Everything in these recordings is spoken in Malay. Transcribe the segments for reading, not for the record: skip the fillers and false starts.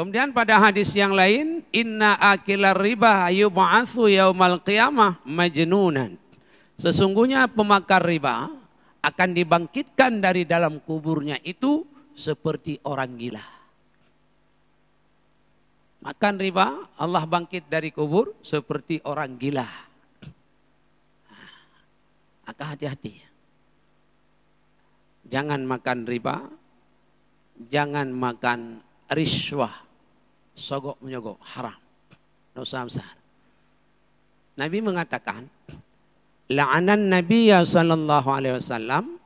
Kemudian pada hadis yang lain, inna akilar riba yub'atsu yaumal qiyamah majnunan. Sesungguhnya pemakan riba akan dibangkitkan dari dalam kuburnya itu seperti orang gila. Makan riba, Allah bangkit dari kubur seperti orang gila. Maka hati-hati. Jangan makan riba, jangan makan riswah, sogok menyogok, haram, dosa besar. Nabi mengatakan, la'anan Nabiya sallallahu alaihi wasallam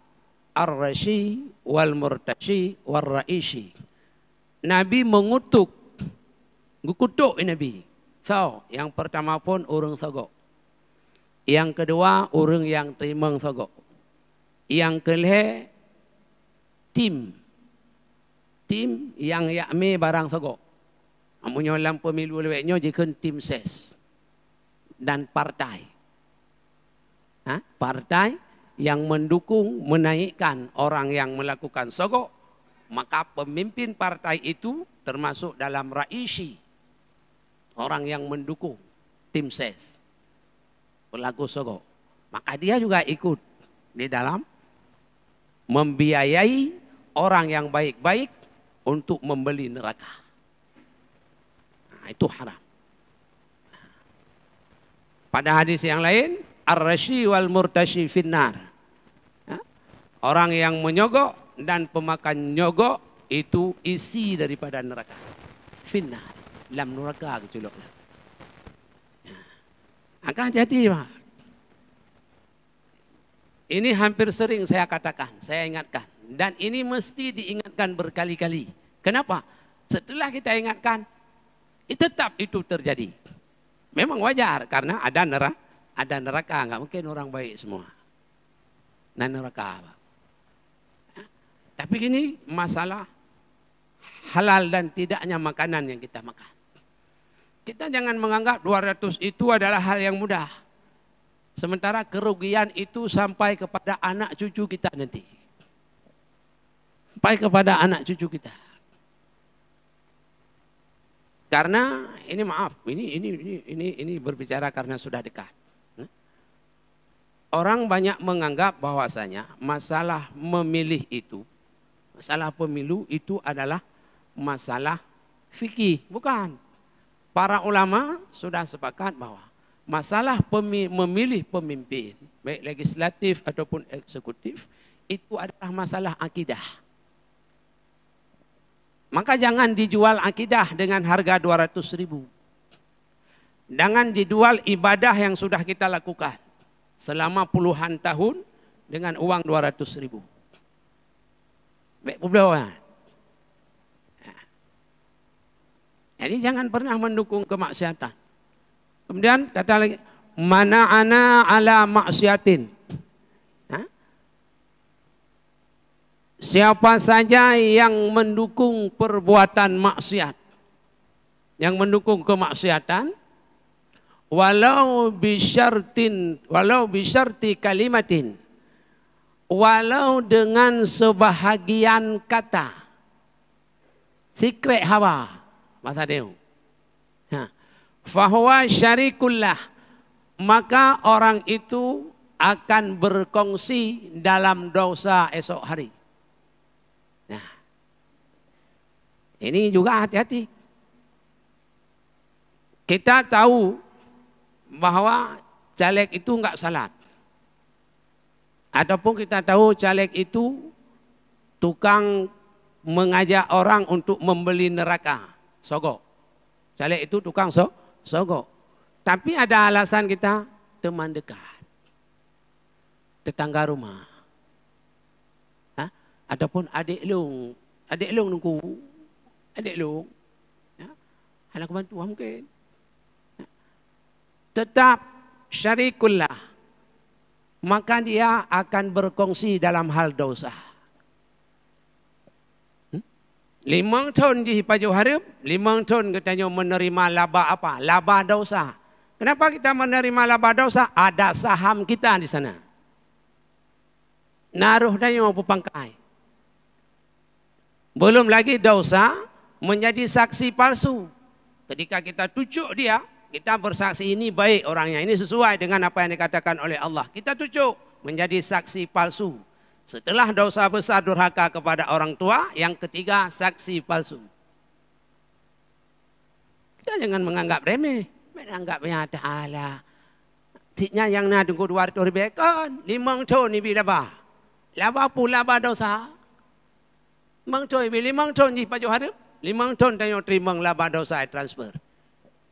ar-rashi wal murtashi wal ra'ishi. Nabi mengutuk Nabi. So, yang pertama pun orang sogok. Yang kedua orang yang timang sogok. Yang kelih tim yang yakme barang sogok. Amunyo dalam pemilu leweknya jika tim ses dan partai. Partai yang mendukung menaikkan orang yang melakukan sogok, maka pemimpin partai itu termasuk dalam raisi. Orang yang mendukung tim ses, pelaku sogok. Maka dia juga ikut di dalam membiayai orang yang baik-baik untuk membeli neraka. Nah, itu haram. Pada hadis yang lain, ar-rashi wal murtashi finnar. Orang yang menyogok dan pemakan nyogok itu isi daripada neraka. Finnar. Dalam neraka keculok. Akan jadi, Pak. Ini hampir sering saya katakan, saya ingatkan. Dan ini mesti diingatkan berkali-kali. Kenapa? Setelah kita ingatkan, tetap itu terjadi. Memang wajar, karena ada neraka. Nggak mungkin orang baik semua. Nah, neraka, Pak. Tapi ini masalah halal dan tidaknya makanan yang kita makan. Kita jangan menganggap 200 itu adalah hal yang mudah. Sementara kerugian itu sampai kepada anak cucu kita nanti. Sampai kepada anak cucu kita. Karena ini maaf, ini berbicara karena sudah dekat. Orang banyak menganggap bahwasanya masalah memilih itu, masalah pemilu itu adalah masalah fikih, bukan. Para ulama sudah sepakat bahwa masalah memilih pemimpin, baik legislatif ataupun eksekutif, itu adalah masalah akidah. Maka jangan dijual akidah dengan harga 200.000. Jangan dijual ibadah yang sudah kita lakukan selama puluhan tahun dengan uang 200.000. Baik, jadi jangan pernah mendukung kemaksiatan. Kemudian kata lagi, mana ana ala maksiatin. Siapa saja yang mendukung perbuatan maksiat, yang mendukung kemaksiatan, walau bisyarti kalimatin, walau dengan sebahagian kata, secret hawa. Masa dia. Fahuwa syarikullah. Maka orang itu akan berkongsi dalam dosa esok hari. Nah, ini juga hati-hati. Kita tahu bahwa caleg itu enggak salat. Ataupun kita tahu caleg itu tukang mengajak orang untuk membeli neraka. Sogok. Caleg itu tukang sogok. Tapi ada alasan kita, teman dekat. Tetangga rumah. Ataupun adik long nunggu. Adik long. Anak bantu mungkin. Tetap syarikullah. Maka dia akan berkongsi dalam hal dosa. 5 tahun di Pajuh Harap, 5 tahun katanya menerima laba apa? Laba dosa. Kenapa kita menerima laba dosa? Ada saham kita di sana. Naruh dan yang pangkai. Belum lagi dosa menjadi saksi palsu. Ketika kita tujuk dia, kita bersaksi ini baik orangnya, ini sesuai dengan apa yang dikatakan oleh Allah. Kita tujuk menjadi saksi palsu. Setelah dosa besar durhaka kepada orang tua, yang ketiga saksi palsu. Kita jangan menganggap remeh, menganggapnya ta'ala. Tiknya yang nak tunggu dua hari bekan, 5 tahun ni bila bah. Laba pula bah dosa. 5 tahun bila 5 tahun ni paju hari. 5 tahun tanya terima laba dosa transfer.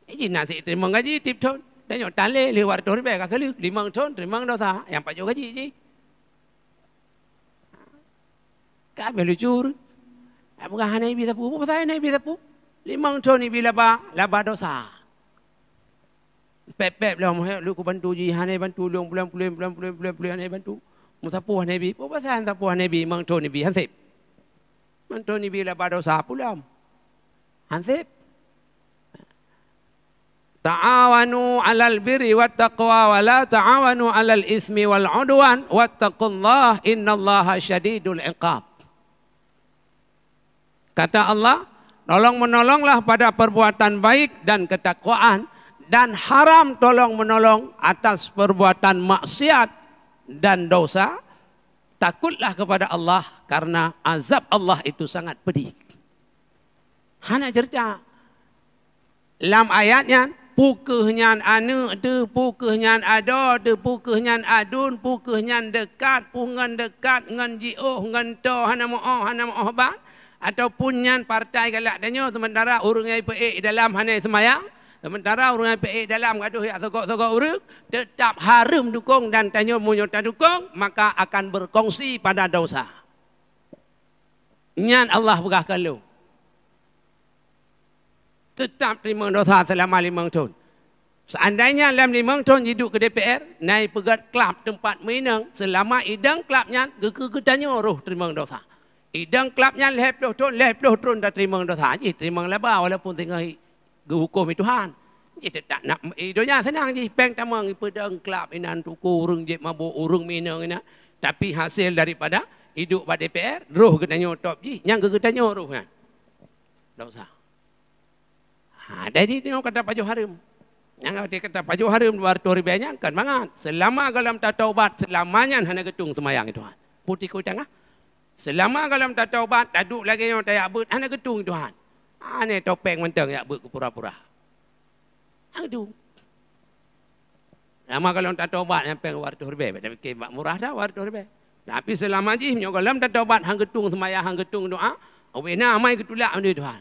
Ini nasi terima gaji tip tahun. Tanya tale lewat tahun bekan kali 5 tahun terima dosa yang paju gaji je. Kami lucur. Apakah hanya bisa pu? Apa saya bisa pu? 5 tahun ni bila bah laba dosa. Pep lah lu ku bantu ji hane bantu long bulan hane bantu musapu hane bi apa pasal sapu hane bi mang ton ni bi hansip mang ton ni bi la bado sa pulam hansip ta'awanu 'alal birri wat taqwa wa la ta'awanu 'alal ismi wal 'udwan wattaqullaha innallaha syadidul 'iqab. Kata Allah, tolong menolonglah pada perbuatan baik dan ketakwaan, dan haram tolong menolong atas perbuatan maksiat dan dosa. Takutlah kepada Allah karena azab Allah itu sangat pedih. Hana cerita dalam ayatnya, pukehnya anu tu, pukehnya ada tu, pukehnya adun, pukehnya dekat, pungan dekat ngan jioh ngan to hana mo ban ataupun nyan partai galak danyo sementara urang ai pe dalam hana semayang. Sementara orang PA dalam gaduh yang sokok-sokok urut, tetap harum dukung dan tanya munyota dukung, maka akan berkongsi pada dosa. Nyan Allah berkahkan lu. Tetap terima dosa selama 5 tahun. Seandainya dalam 5 tahun hidup ke DPR, naik pegat klub tempat minang, selama idang klubnya, tanya roh terima dosa. Idang klubnya 10 tahun dah terima dosa. Jadi terima laba walaupun tinggal hukum Tuhan. Kita tak nak hidupnya senang je. Peng tamang pedang kelab inan tuku urung je mabuk urung minang ina. Tapi hasil daripada hidup pada DPR, roh ketanya top je. Yang ketanya roh kan. Tak usah. Jadi tengok kata Pak Harim. Yang dia kata Pak Harim luar tu ribunya kan banget. Selama dalam taubat selamanya hanya getung semayang Tuhan. Putih kutang ah. Selama dalam taubat taduk lagi yang tak abut hanya getung Tuhan. Ini topeng mentang ya buat pura-pura. Aduh. Lama kalau tak taubat yang peng wartu herbe, tapi kebak murah dah wartu herbe. Tapi selama ji nyogalam tak taubat hang getung semaya hang getung doa, awena amai ketulak amde Tuhan.